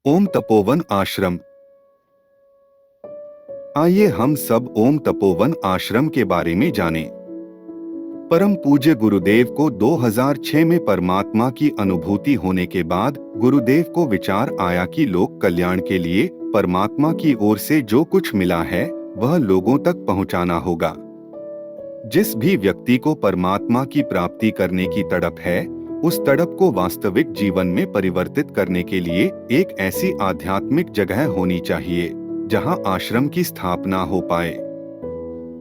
ओम तपोवन आश्रम। आइए हम सब ओम तपोवन आश्रम के बारे में जानें। परम पूज्य गुरुदेव को 2006 में परमात्मा की अनुभूति होने के बाद गुरुदेव को विचार आया कि लोक कल्याण के लिए परमात्मा की ओर से जो कुछ मिला है वह लोगों तक पहुंचाना होगा। जिस भी व्यक्ति को परमात्मा की प्राप्ति करने की तड़प है, उस तड़प को वास्तविक जीवन में परिवर्तित करने के लिए एक ऐसी आध्यात्मिक जगह होनी चाहिए जहां आश्रम की स्थापना हो पाए।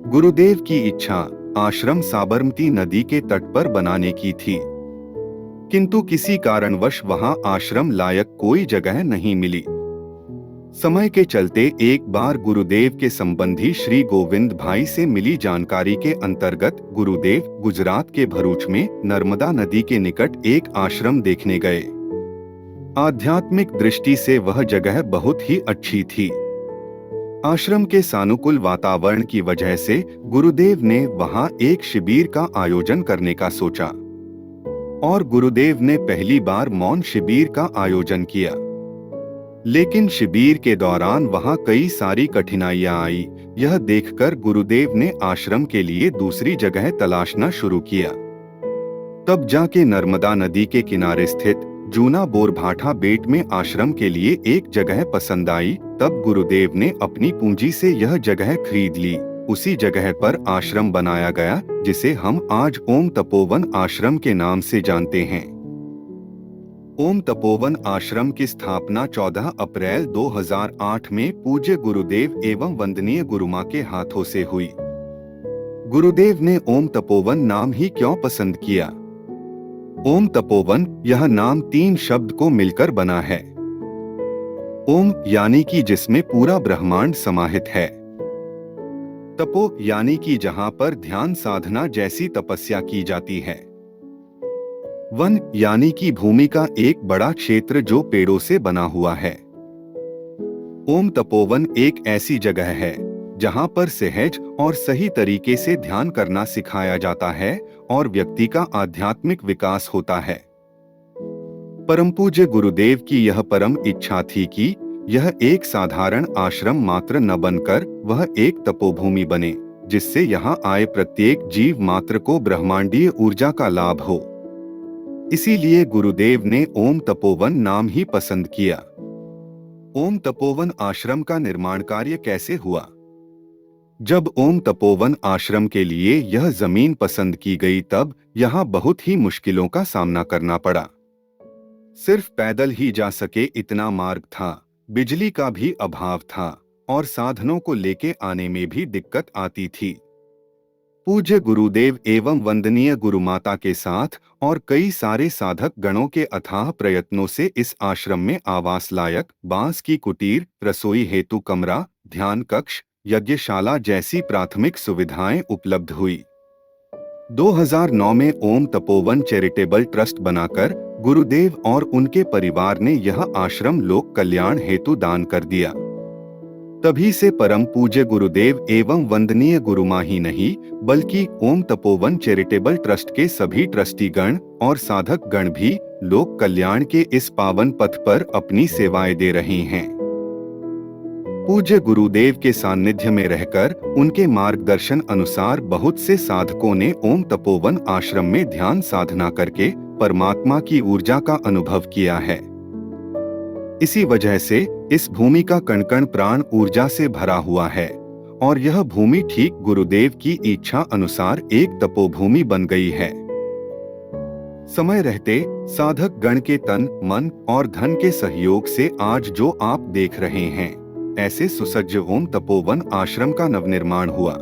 गुरुदेव की इच्छा आश्रम साबरमती नदी के तट पर बनाने की थी, किंतु किसी कारणवश वहां आश्रम लायक कोई जगह नहीं मिली। समय के चलते एक बार गुरुदेव के संबंधी श्री गोविंद भाई से मिली जानकारी के अंतर्गत गुरुदेव गुजरात के भरूच में नर्मदा नदी के निकट एक आश्रम देखने गए। आध्यात्मिक दृष्टि से वह जगह बहुत ही अच्छी थी। आश्रम के सानुकूल वातावरण की वजह से गुरुदेव ने वहां एक शिविर का आयोजन करने का सोचा और गुरुदेव ने पहली बार मौन शिविर का आयोजन किया। लेकिन शिविर के दौरान वहां कई सारी कठिनाइयां आई। यह देखकर गुरुदेव ने आश्रम के लिए दूसरी जगह तलाशना शुरू किया। तब जाके नर्मदा नदी के किनारे स्थित जूना बोरभाठा बेट में आश्रम के लिए एक जगह पसंद आई। तब गुरुदेव ने अपनी पूंजी से यह जगह खरीद ली। उसी जगह पर आश्रम बनाया गया, जिसे हम आज ओम तपोवन आश्रम के नाम से जानते हैं। ओम तपोवन आश्रम की स्थापना 14 अप्रैल 2008 में पूज्य गुरुदेव एवं वंदनीय गुरुमा के हाथों से हुई। गुरुदेव ने ओम तपोवन नाम ही क्यों पसंद किया? ओम तपोवन यह नाम 3 शब्द को मिलकर बना है। ओम यानी कि जिसमें पूरा ब्रह्मांड समाहित है। तपो यानी कि जहां पर ध्यान साधना जैसी तपस्या की जाती है। वन यानी कि भूमि का एक बड़ा क्षेत्र जो पेड़ों से बना हुआ है। ओम तपोवन एक ऐसी जगह है जहां पर सहज और सही तरीके से ध्यान करना सिखाया जाता है और व्यक्ति का आध्यात्मिक विकास होता है। परम पूज्य गुरुदेव की यह परम इच्छा थी कि यह एक साधारण आश्रम मात्र न बनकर वह एक तपोभूमि बने, जिससे यहाँ आए प्रत्येक जीव मात्र को ब्रह्मांडीय ऊर्जा का लाभ हो। इसीलिए गुरुदेव ने ओम तपोवन नाम ही पसंद किया। ओम तपोवन आश्रम का निर्माण कार्य कैसे हुआ? जब ओम तपोवन आश्रम के लिए यह जमीन पसंद की गई, तब यहाँ बहुत ही मुश्किलों का सामना करना पड़ा। सिर्फ पैदल ही जा सके इतना मार्ग था, बिजली का भी अभाव था और साधनों को लेके आने में भी दिक्कत आती थी। पूज्य गुरुदेव एवं वंदनीय गुरुमाता के साथ और कई सारे साधक गणों के अथाह प्रयत्नों से इस आश्रम में आवास लायक बांस की कुटीर, रसोई हेतु कमरा, ध्यान कक्ष, यज्ञशाला जैसी प्राथमिक सुविधाएं उपलब्ध हुई। 2009 में ओम तपोवन चैरिटेबल ट्रस्ट बनाकर गुरुदेव और उनके परिवार ने यह आश्रम लोक कल्याण हेतु दान कर दिया। तभी से परम पूज्य गुरुदेव एवं वंदनीय गुरुमा ही नहीं, बल्कि ओम तपोवन चैरिटेबल ट्रस्ट के सभी ट्रस्टीगण और साधक गण भी लोक कल्याण के इस पावन पथ पर अपनी सेवाएं दे रहे हैं। पूज्य गुरुदेव के सानिध्य में रहकर उनके मार्गदर्शन अनुसार बहुत से साधकों ने ओम तपोवन आश्रम में ध्यान साधना करके परमात्मा की ऊर्जा का अनुभव किया है। इसी वजह से इस भूमि का कण कण प्राण ऊर्जा से भरा हुआ है और यह भूमि ठीक गुरुदेव की इच्छा अनुसार एक तपोभूमि बन गई है। समय रहते साधक गण के तन, मन और धन के सहयोग से आज जो आप देख रहे हैं, ऐसे सुसज्ज ओम तपोवन आश्रम का नवनिर्माण हुआ।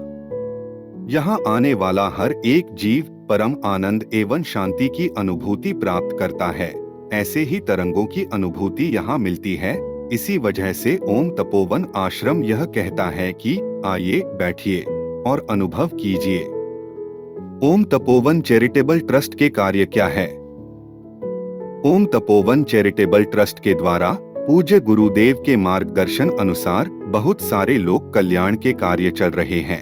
यहाँ आने वाला हर एक जीव परम आनंद एवं शांति की अनुभूति प्राप्त करता है। ऐसे ही तरंगों की अनुभूति यहाँ मिलती है। इसी वजह से ओम तपोवन आश्रम यह कहता है कि आइए, बैठिए और अनुभव कीजिए। ओम तपोवन चैरिटेबल ट्रस्ट के कार्य क्या है? ओम तपोवन चैरिटेबल ट्रस्ट के द्वारा पूज्य गुरुदेव के मार्गदर्शन अनुसार बहुत सारे लोक कल्याण के कार्य चल रहे हैं।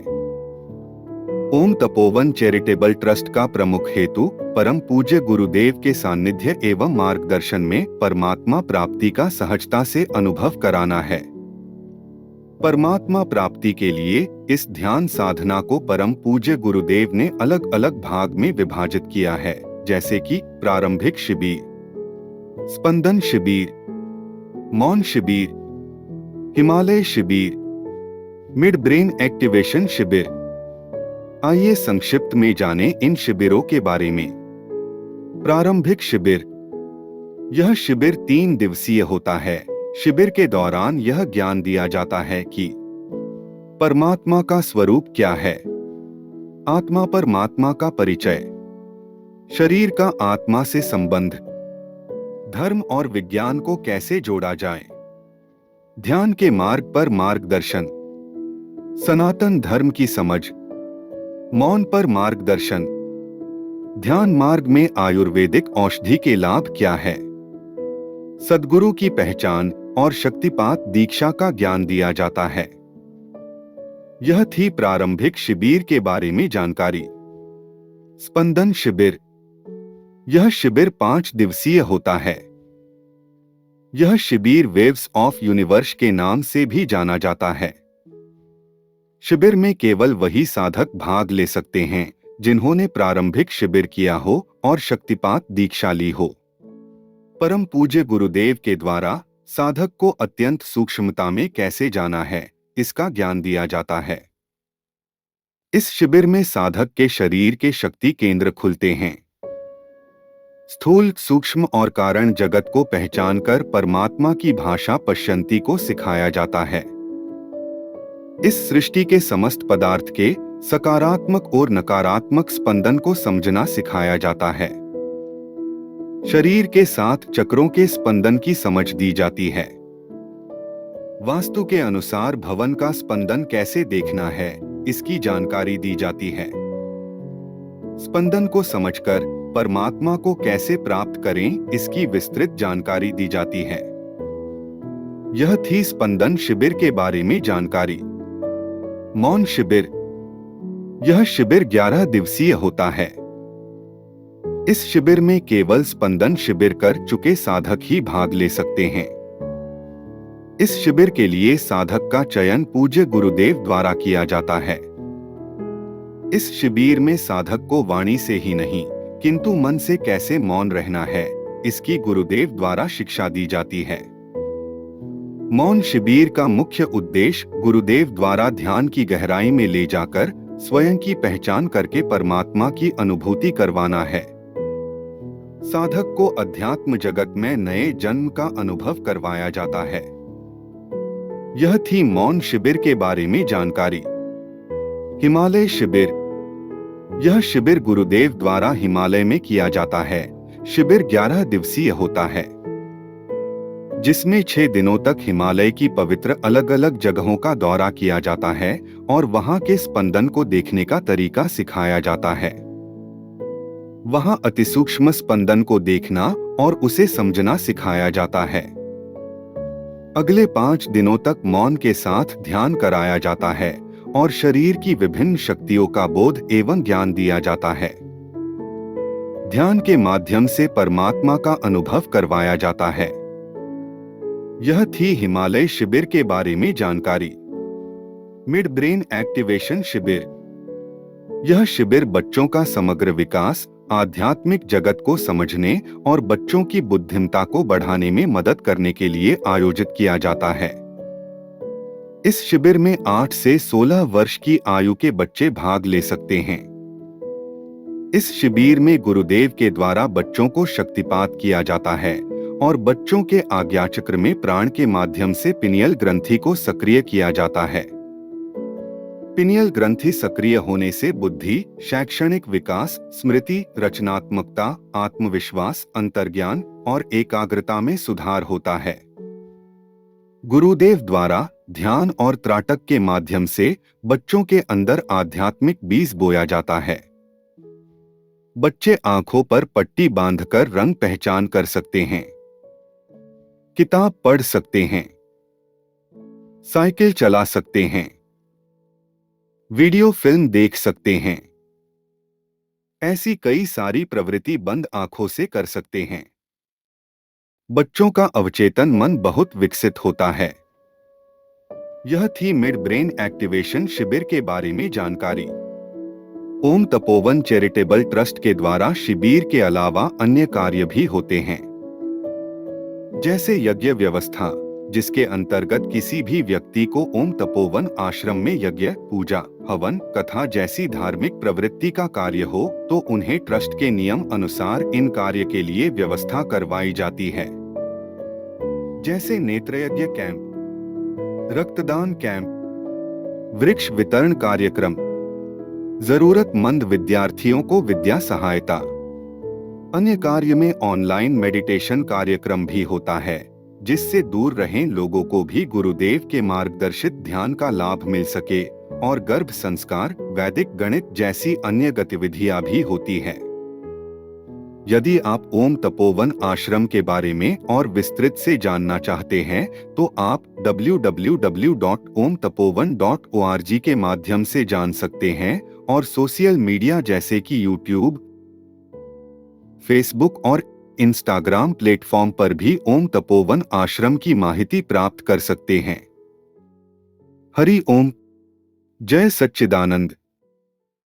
ओम तपोवन चैरिटेबल ट्रस्ट का प्रमुख हेतु परम पूज्य गुरुदेव के सानिध्य एवं मार्गदर्शन में परमात्मा प्राप्ति का सहजता से अनुभव कराना है। परमात्मा प्राप्ति के लिए इस ध्यान साधना को परम पूज्य गुरुदेव ने अलग अलग भाग में विभाजित किया है, जैसे कि प्रारंभिक शिविर, स्पंदन शिविर, मौन शिविर, हिमालय शिविर, मिड ब्रेन एक्टिवेशन शिविर। आइए संक्षिप्त में जानें इन शिविरों के बारे में। प्रारंभिक शिविर। यह शिविर 3 दिवसीय होता है। शिविर के दौरान यह ज्ञान दिया जाता है कि परमात्मा का स्वरूप क्या है, आत्मा परमात्मा का परिचय, शरीर का आत्मा से संबंध, धर्म और विज्ञान को कैसे जोड़ा जाए, ध्यान के मार्ग पर मार्गदर्शन, सनातन धर्म की समझ, मौन पर मार्गदर्शन, ध्यान मार्ग में आयुर्वेदिक औषधि के लाभ क्या है, सद्गुरु की पहचान और शक्तिपात दीक्षा का ज्ञान दिया जाता है। यह थी प्रारंभिक शिविर के बारे में जानकारी। स्पंदन शिविर। यह शिविर 5 दिवसीय होता है। यह शिविर वेव्स ऑफ यूनिवर्स के नाम से भी जाना जाता है। शिविर में केवल वही साधक भाग ले सकते हैं जिन्होंने प्रारंभिक शिविर किया हो और शक्तिपात दीक्षा ली हो। परम पूज्य गुरुदेव के द्वारा साधक को अत्यंत सूक्ष्मता में कैसे जाना है, इसका ज्ञान दिया जाता है। इस शिविर में साधक के शरीर के शक्ति केंद्र खुलते हैं। स्थूल, सूक्ष्म और कारण जगत को पहचानकर परमात्मा की भाषा पश्यंती को सिखाया जाता है। इस सृष्टि के समस्त पदार्थ के सकारात्मक और नकारात्मक स्पंदन को समझना सिखाया जाता है। शरीर के 7 चक्रों के स्पंदन की समझ दी जाती है। वास्तु के अनुसार भवन का स्पंदन कैसे देखना है, इसकी जानकारी दी जाती है। स्पंदन को समझकर परमात्मा को कैसे प्राप्त करें, इसकी विस्तृत जानकारी दी जाती है। यह थी स्पंदन शिविर के बारे में जानकारी। मौन शिविर। यह शिविर 11 दिवसीय होता है। इस शिविर में केवल स्पंदन शिविर कर चुके साधक ही भाग ले सकते हैं। इस शिविर के लिए साधक का चयन पूज्य गुरुदेव द्वारा किया जाता है। इस शिविर में साधक को वाणी से ही नहीं किंतु मन से कैसे मौन रहना है, इसकी गुरुदेव द्वारा शिक्षा दी जाती है। मौन शिविर का मुख्य उद्देश्य गुरुदेव द्वारा ध्यान की गहराई में ले जाकर स्वयं की पहचान करके परमात्मा की अनुभूति करवाना है। साधक को अध्यात्म जगत में नए जन्म का अनुभव करवाया जाता है। यह थी मौन शिविर के बारे में जानकारी। हिमालय शिविर। यह शिविर गुरुदेव द्वारा हिमालय में किया जाता है। शिविर 11 दिवसीय होता है, जिसमें 6 दिनों तक हिमालय की पवित्र अलग अलग जगहों का दौरा किया जाता है और वहां के स्पंदन को देखने का तरीका सिखाया जाता है। वहां अतिसूक्ष्म स्पंदन को देखना और उसे समझना सिखाया जाता है। अगले 5 दिनों तक मौन के साथ ध्यान कराया जाता है और शरीर की विभिन्न शक्तियों का बोध एवं ज्ञान दिया जाता है। ध्यान के माध्यम से परमात्मा का अनुभव करवाया जाता है। यह थी हिमालय शिविर के बारे में जानकारी। मिड ब्रेन एक्टिवेशन शिविर। यह शिविर बच्चों का समग्र विकास, आध्यात्मिक जगत को समझने और बच्चों की बुद्धिमत्ता को बढ़ाने में मदद करने के लिए आयोजित किया जाता है। इस शिविर में 8 से 16 वर्ष की आयु के बच्चे भाग ले सकते हैं। इस शिविर में गुरुदेव के द्वारा बच्चों को शक्तिपात किया जाता है और बच्चों के आज्ञाचक्र में प्राण के माध्यम से पिनियल ग्रंथि को सक्रिय किया जाता है। पिनियल ग्रंथि सक्रिय होने से बुद्धि, शैक्षणिक विकास, स्मृति, रचनात्मकता, आत्मविश्वास, अंतर्ज्ञान और एकाग्रता में सुधार होता है। गुरुदेव द्वारा ध्यान और त्राटक के माध्यम से बच्चों के अंदर आध्यात्मिक बीज बोया जाता है। बच्चे आंखों पर पट्टी बांधकर रंग पहचान कर सकते हैं, किताब पढ़ सकते हैं, साइकिल चला सकते हैं, वीडियो फिल्म देख सकते हैं। ऐसी कई सारी प्रवृत्ति बंद आंखों से कर सकते हैं। बच्चों का अवचेतन मन बहुत विकसित होता है। यह थी मिड ब्रेन एक्टिवेशन शिविर के बारे में जानकारी। ओम तपोवन चैरिटेबल ट्रस्ट के द्वारा शिविर के अलावा अन्य कार्य भी होते हैं, जैसे यज्ञ व्यवस्था, जिसके अंतर्गत किसी भी व्यक्ति को ओम तपोवन आश्रम में यज्ञ, पूजा, हवन, कथा जैसी धार्मिक प्रवृत्ति का कार्य हो तो उन्हें ट्रस्ट के नियम अनुसार इन कार्य के लिए व्यवस्था करवाई जाती है, जैसे नेत्रयज्ञ कैंप, रक्तदान कैंप, वृक्ष वितरण कार्यक्रम, जरूरतमंद विद्यार्थियों को विद्या सहायता। अन्य कार्य में ऑनलाइन मेडिटेशन कार्यक्रम भी होता है, जिससे दूर रहें लोगों को भी गुरुदेव के मार्गदर्शित ध्यान का लाभ मिल सके, और गर्भ संस्कार, वैदिक गणित जैसी अन्य गतिविधियां भी होती है। यदि आप ओम तपोवन आश्रम के बारे में और विस्तृत से जानना चाहते हैं तो आप www.omtapovan.org के माध्यम से जान सकते हैं, और सोशल मीडिया जैसे कि यूट्यूब, फेसबुक और इंस्टाग्राम प्लेटफॉर्म पर भी ओम तपोवन आश्रम की माहिती प्राप्त कर सकते हैं। हरि ओम। जय सच्चिदानंद।